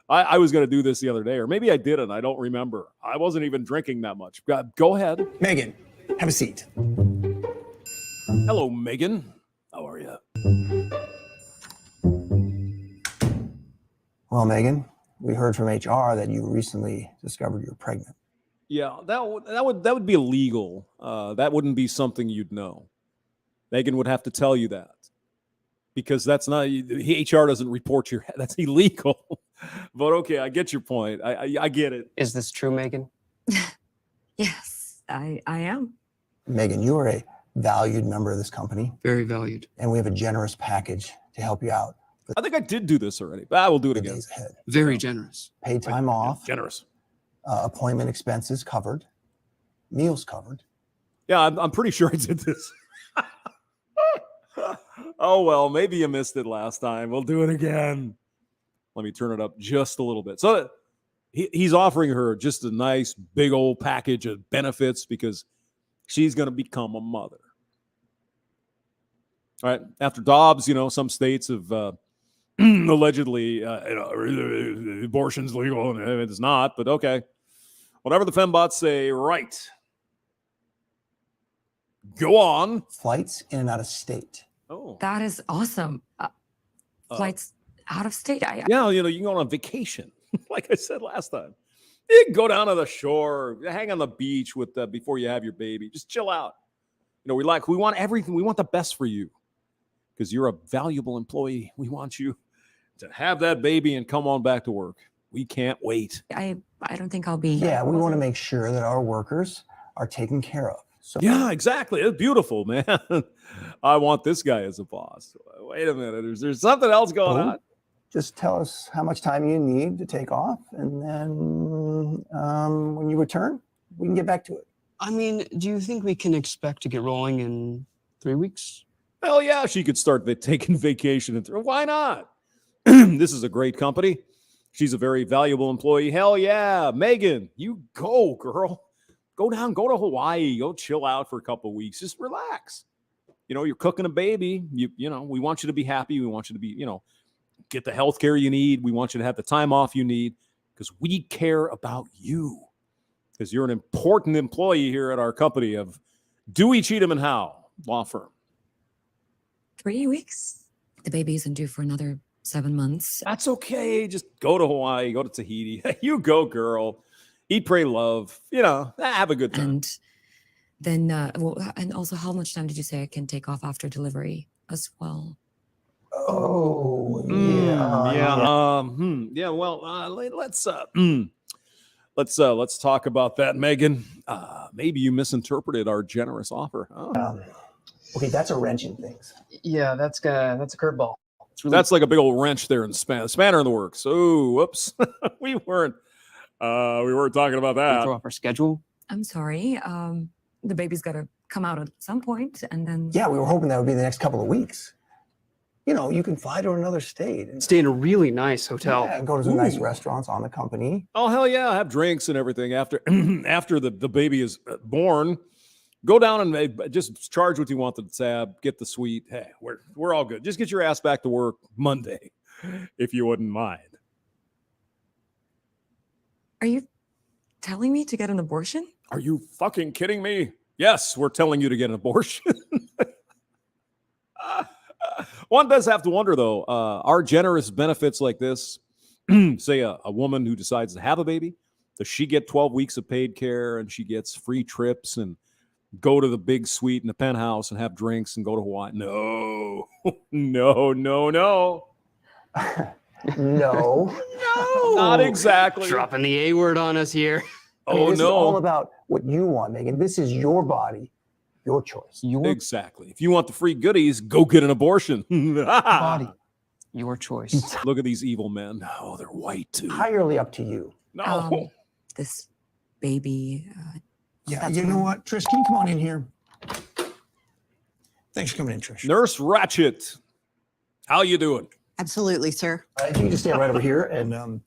I was going to do this the other day, or maybe I didn't. I don't remember. I wasn't even drinking that much. Go ahead, Megan. Have a seat. Hello, Megan. How are you? Well, Megan, we heard from HR that you recently discovered you're pregnant. Yeah, that would be illegal. That wouldn't be something you'd know. Megan would have to tell you that because that's not HR doesn't report your. That's illegal. But okay, I get your point. I get it. Is this true, Megan? Yes, I am. Megan, you are a valued member of this company, Very valued. and we have a generous package to help you out for I think I did do this already, but I will do it the again. days ahead. Very generous. Paid time off, Generous. appointment expenses covered, meals covered. Yeah, I'm pretty sure I did this. Oh, well, maybe you missed it last time. We'll do it again. Let me turn it up just a little bit. So he's offering her just a nice big old package of benefits because she's going to become a mother. All right. After Dobbs, some states have allegedly, abortion's legal and it's not, but okay. Whatever the fembots say, right. Go on. Flights in and out of state. Oh. That is awesome. Flights out of state. Yeah, you can go on vacation, like I said last time. You can go down to the shore, hang on the beach with before you have your baby. Just chill out. We want everything. We want the best for you because you're a valuable employee. We want you to have that baby and come on back to work. We can't wait. I don't think I'll be. Yeah, we want to make sure that our workers are taken care of. So Yeah, exactly. It's beautiful, man. I want this guy as a boss. Wait a minute. Is there something else going on? just tell us how much time you need to take off, and then when you return, we can get back to it. I mean, do you think we can expect to get rolling in 3 weeks? Hell yeah, she could start taking vacation. Why not? This is a great company. She's a very valuable employee. Hell yeah. Megan, you go, girl. Go down, go to Hawaii. Go chill out for a couple of weeks. Just relax. You know, you're cooking a baby. You know, we want you to be happy. We want you to be, you know, get the health care you need. We want you to have the time off you need because we care about you. because you're an important employee here at our company of Dewey, Cheatham and Howe law firm. 3 weeks? The baby isn't due for another 7 months. That's okay. Just go to Hawaii, go to Tahiti. You go, girl. Eat, pray, love. Have a good time. And then, and also, how much time did you say I can take off after delivery as well? Oh, yeah. Well, let's talk about that, Megan. Maybe you misinterpreted our generous offer. Huh? Okay, that's a wrench in things. Yeah, that's a curveball. That's like a big old wrench there in spanner in the works. Oh, whoops. we weren't talking about that. Throw off our schedule. I'm sorry. The baby's got to come out at some point, and then. Yeah, we were hoping that would be the next couple of weeks. You can fly to another state. And Stay in a really nice hotel. Yeah, go to some nice restaurants on the company. Oh, hell yeah. Have drinks and everything after the baby is born. Go down and just charge what you want to the tab. Get the suite. Hey, we're all good. Just get your ass back to work Monday, if you wouldn't mind. Are you telling me to get an abortion? Are you fucking kidding me? Yes, we're telling you to get an abortion. One does have to wonder, though, are generous benefits like this, say a woman who decides to have a baby, does she get 12 weeks of paid care and she gets free trips and go to the big suite in the penthouse and have drinks and go to Hawaii? No, no. No. No, not exactly. Dropping the A word on us here. This is all about what you want, Megan. This is your body, your choice. Exactly. If you want the free goodies, go get an abortion. Body, your choice. Look at these evil men. Oh, they're white too. Entirely up to you. No. This baby. Yeah, you know what? Trish, can you come on in here? Thanks for coming in, Trish. Nurse Ratchet, how you doing? Absolutely, sir. If you can just stand right over here and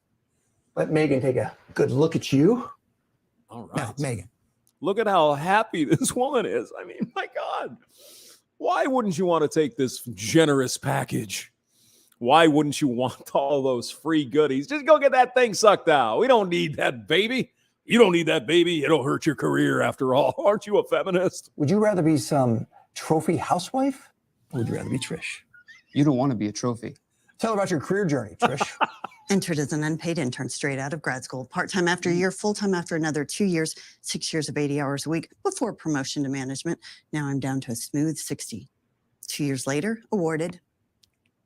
let Megan take a good look at you. All right. Now, Megan. Look at how happy this woman is. I mean, my God. Why wouldn't you want to take this generous package? Why wouldn't you want all those free goodies? Just go get that thing sucked out. We don't need that baby. You don't need that baby. It'll hurt your career after all. Aren't you a feminist? Would you rather be some trophy housewife or would you rather be Trish? You don't want to be a trophy. Tell her about your career journey, Trish. Entered as an unpaid intern straight out of grad school, part-time after a year, full-time after another 2 years, 6 years of 80 hours a week before promotion to management. Now I'm down to a smooth 60. 2 years later, awarded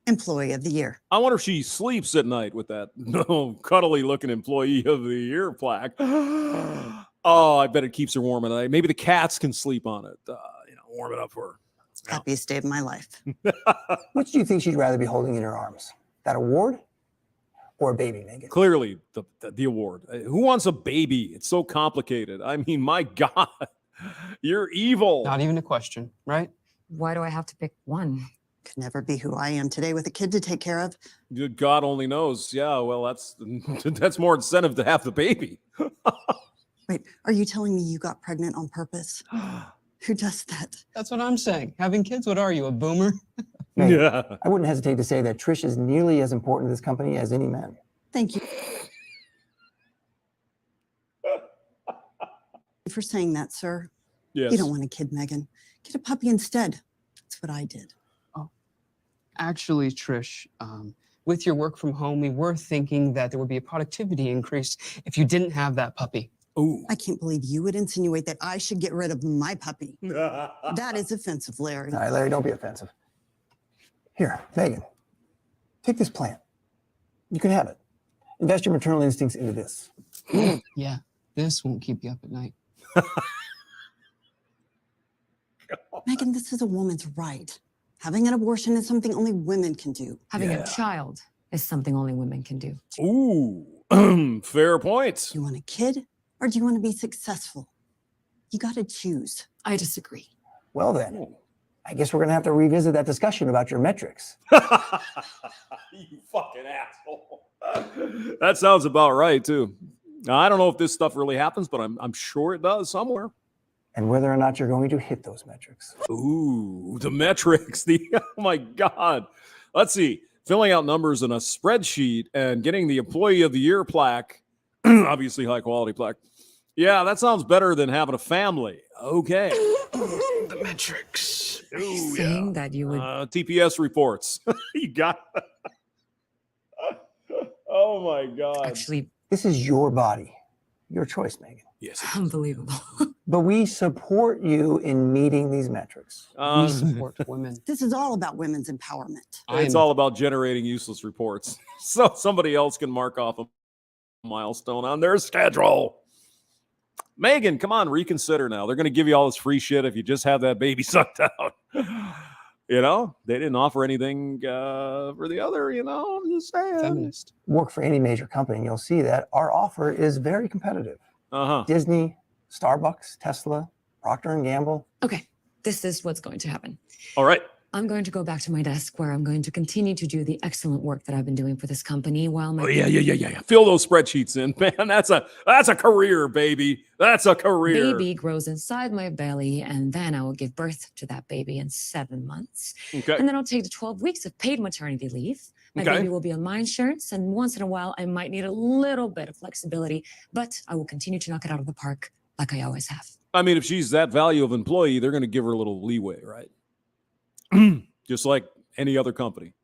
Employee of the Year. I wonder if she sleeps at night with that cuddly looking Employee of the Year plaque. Oh, I bet it keeps her warm at night. Maybe the cats can sleep on it, warm it up for her. Happiest day of my life. Which do you think she'd rather be holding in her arms? That award or a baby, Megan? Clearly, the award. Who wants a baby? It's so complicated. I mean, my God, you're evil. Not even a question, right? Why do I have to pick one? Could never be who I am today with a kid to take care of. Good God only knows. Yeah, well, that's more incentive to have the baby. Wait, are you telling me you got pregnant on purpose? Who does that? That's what I'm saying. Having kids, what are you, a boomer? Megan, Yeah. I wouldn't hesitate to say that Trish is nearly as important to this company as any man. Thank you for saying that, sir. Yes. You don't want a kid, Megan. Get a puppy instead. That's what I did. Actually, Trish, with your work from home, we were thinking that there would be a productivity increase if you didn't have that puppy. Ooh. I can't believe you would insinuate that I should get rid of my puppy. That is offensive, Larry. All right, Larry, don't be offensive. Here, Megan, take this plant. You can have it. Invest your maternal instincts into this. Yeah, this won't keep you up at night. Megan, this is a woman's right. Having an abortion is something only women can do. Having a child is something only women can do. Ooh, fair point. Do you want a kid or do you want to be successful? You got to choose. I disagree. Well, then, I guess we're going to have to revisit that discussion about your metrics. You fucking asshole. That sounds about right, too. Now, I don't know if this stuff really happens, but I'm sure it does somewhere. And whether or not you're going to hit those metrics. Ooh, the metrics. Oh my God. Let's see. Filling out numbers in a spreadsheet and getting the Employee of the Year plaque, obviously high quality plaque, Yeah, that sounds better than having a family. Okay. The metrics. Ooh, Saying that you would TPS reports. You got. Oh my God. actually This is your body, your choice, Megan. Yes. unbelievable. But we support you in meeting these metrics. We support women. This is all about women's empowerment. It's all about generating useless reports, so somebody else can mark off a milestone on their schedule. Megan, come on, reconsider now. They're going to give you all this free shit if you just have that baby sucked out. You know, they didn't offer anything for the other, you know, I'm just saying. Feminist. Work for any major company, and you'll see that our offer is very competitive. Uh-huh. Disney, Starbucks, Tesla, Procter & Gamble. Okay, this is what's going to happen. All right. I'm going to go back to my desk where I'm going to continue to do the excellent work that I've been doing for this company while my Oh, yeah. Fill those spreadsheets in, man. That's a career, baby. That's a career. baby grows inside my belly, and then I will give birth to that baby in 7 months. Okay. And then I'll take the 12 weeks of paid maternity leave. My Okay. baby will be on my insurance, and once in a while, I might need a little bit of flexibility, but I will continue to knock it out of the park like I always have. I mean, if she's that value of employee, they're going to give her a little leeway, right? Just like any other company.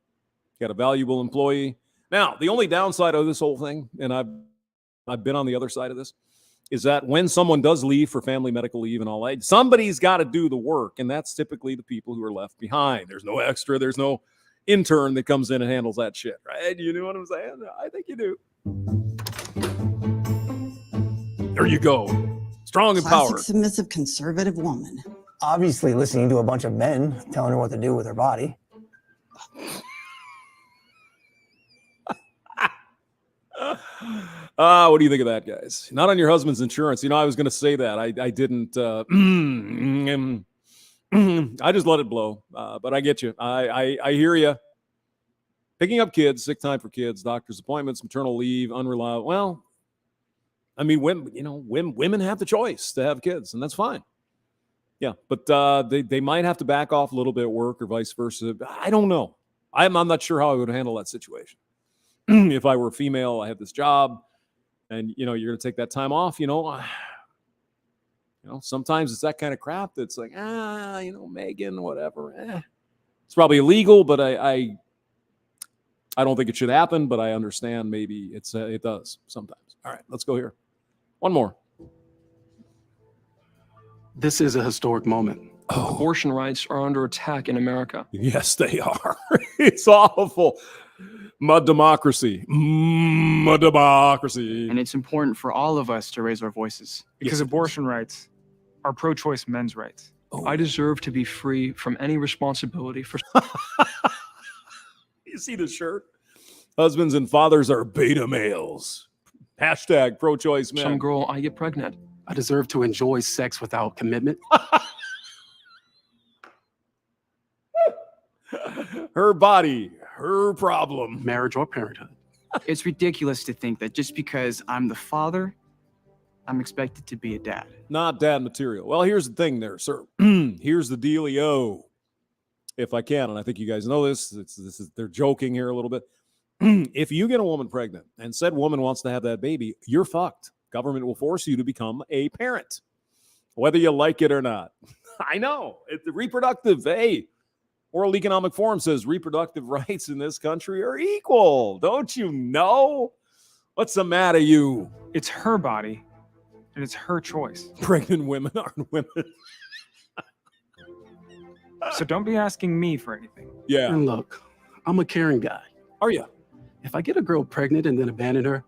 Got a valuable employee. Now, the only downside of this whole thing, and I've been on the other side of this, is that when someone does leave for family medical leave and all that, somebody's got to do the work, and that's typically the people who are left behind. There's no extra. There's no intern that comes in and handles that shit, right? You know what I'm saying? I think you do. There you go. Strong and Classic power. submissive conservative woman. Obviously listening to a bunch of men telling her what to do with her body. What do you think of that, guys? Not on your husband's insurance. You know, I was going to say that. I didn't. I just let it blow. But I get you. I hear you. Picking up kids, sick time for kids, doctor's appointments, maternal leave, unreliable. Well, I mean, women have the choice to have kids, and that's fine. Yeah, but they might have to back off a little bit at work or vice versa. I don't know. I'm not sure how I would handle that situation. If I were a female, I have this job, and you're going to take that time off. Sometimes it's that kind of crap that's like, Megan, whatever. It's probably illegal, but I don't think it should happen. But I understand maybe it does sometimes. All right, let's go here. One more. This is a historic moment. Oh, Abortion rights are under attack in America. yes, they are. It's awful. My democracy. My democracy. And it's important for all of us to raise our voices. Because abortion rights are pro-choice men's rights. I deserve to be free from any responsibility for... You see the shirt? Husbands and fathers are beta males. Hashtag pro-choice men. some girl I get pregnant. I deserve to enjoy sex without commitment. Her body, her problem. Marriage or parenthood. It's ridiculous to think that just because I'm the father, I'm expected to be a dad. Not dad material. Well, here's the thing there, sir. Here's the dealio. If I can, and I think you guys know this, they're joking here a little bit. If you get a woman pregnant and said woman wants to have that baby, you're fucked. Government will force you to become a parent, whether you like it or not. I know. It's reproductive. Hey, World Economic Forum says reproductive rights in this country are equal. Don't you know? What's the matter, you? It's her body, and it's her choice. Pregnant women aren't women. So don't be asking me for anything. Yeah. And look, I'm a caring guy. Are you? If I get a girl pregnant and then abandon her,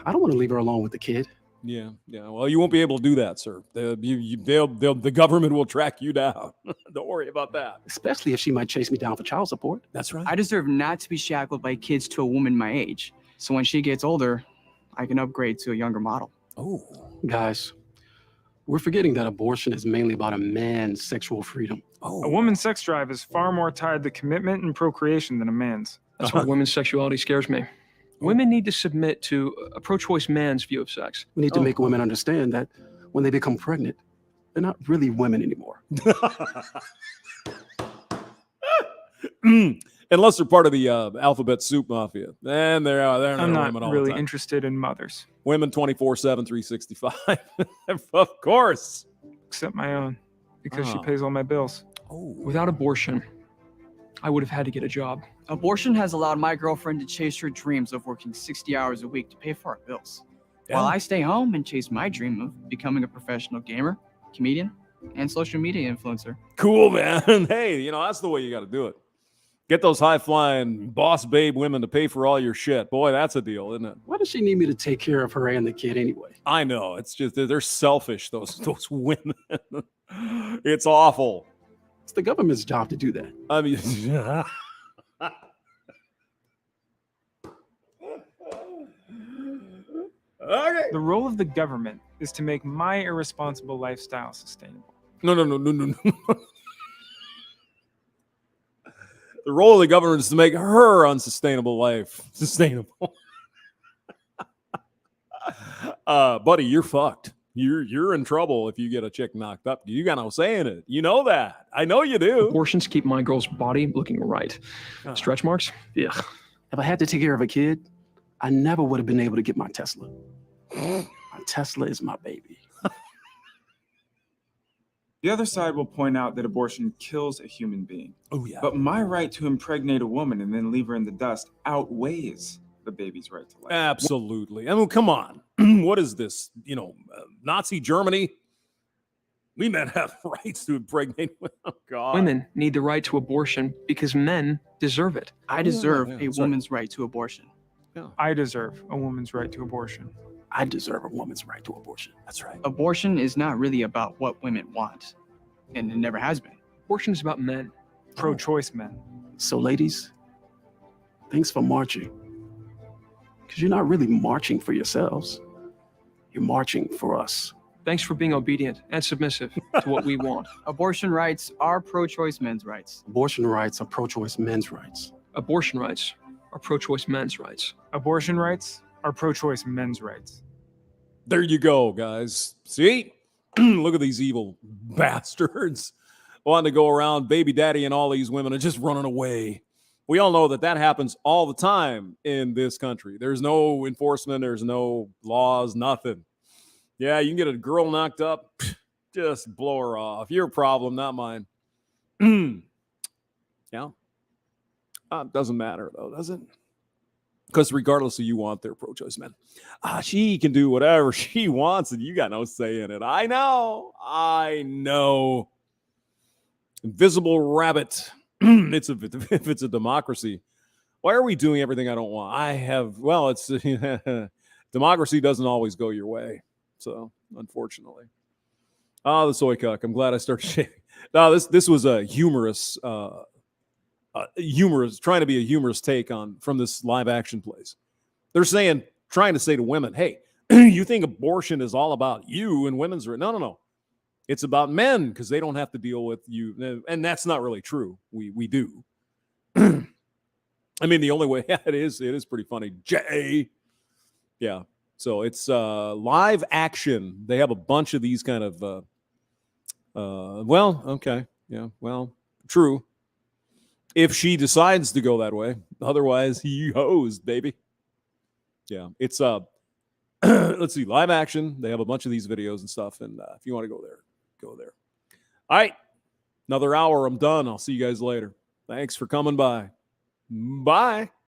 I don't want to leave her alone with the kid. Yeah. Well, you won't be able to do that, sir. The government will track you down. Don't worry about that. Especially if she might chase me down for child support. That's right. I deserve not to be shackled by kids to a woman my age. So when she gets older, I can upgrade to a younger model. Oh. Guys, we're forgetting that abortion is mainly about a man's sexual freedom. Oh. A woman's sex drive is far more tied to commitment and procreation than a man's. That's why women's sexuality scares me. Women need to submit to a pro-choice man's view of sex. We need to make women understand that when they become pregnant, they're not really women anymore. Unless they're part of the alphabet soup mafia. Then they're I'm not women all really the time. interested in mothers, Women 24/7, 365. Of course. except my own, because she Oh. pays all my bills. Oh. Without abortion, I would have had to get a job. Abortion has allowed my girlfriend to chase her dreams of working 60 hours a week to pay for our bills. While I stay home and chase my dream of becoming a professional gamer, comedian, and social media influencer. Cool, man. Hey, that's the way you got to do it. Get those high-flying boss babe women to pay for all your shit. Boy, that's a deal, isn't it? Why does she need me to take care of her and the kid anyway? I know. It's just they're selfish, those women. It's awful. It's the government's job to do that. I mean, okay. The role of the government is to make my irresponsible lifestyle sustainable. No. The role of the government is to make her unsustainable life sustainable. Buddy, you're fucked. You're in trouble if you get a chick knocked up. You got no say in it. You know that. I know you do. Abortions keep my girl's body looking right. Stretch marks? Yeah. If I had to take care of a kid, I never would have been able to get my Tesla. My Tesla is my baby. The other side will point out that abortion kills a human being. Oh, yeah. But my right to impregnate a woman and then leave her in the dust outweighs the baby's right to life. Absolutely. I mean, come on. What is this? Nazi Germany? We men have rights to impregnate women. Oh, God. Women need the right to abortion because men deserve it. I deserve a that's right. woman's right to abortion. I deserve a woman's right to abortion. I deserve a woman's right to abortion. That's right. Abortion is not really about what women want, and it never has been. Abortion is about men, pro-choice men. So, ladies, thanks for marching. Because you're not really marching for yourselves. You're marching for us. Thanks for being obedient and submissive to what we want. Abortion rights are pro-choice men's rights. Abortion rights are pro-choice men's rights. Abortion rights are pro-choice men's rights. Abortion rights are pro-choice men's rights. There you go, guys. See? Look at these evil bastards wanting to go around baby daddy and all these women are just running away. We all know that happens all the time in this country. There's no enforcement. There's no laws, nothing. Yeah, you can get a girl knocked up. Just blow her off. Your problem, not mine. Yeah. Doesn't matter, though, does it? Because regardless of you want, they're pro-choice men. She can do whatever she wants, and you got no say in it. I know. Invisible rabbit. If it's a democracy, why are we doing everything I don't want? It's democracy doesn't always go your way. So, unfortunately. The soy cuck. I'm glad I started shaving. No, this was a humorous, trying to be a humorous take from this live action place. They're trying to say to women, hey, you think abortion is all about you and women's rights? No. It's about men because they don't have to deal with you. And that's not really true. We do. I mean, the only way, it is pretty funny. Jay. Yeah. So it's live action. They have a bunch of these kind of, okay. Yeah, well, true. If she decides to go that way. Otherwise, he hosed, baby. Yeah, it's let's see, live action. They have a bunch of these videos and stuff. And if you want to go there, go there. All right. Another hour. I'm done. I'll see you guys later. Thanks for coming by. Bye.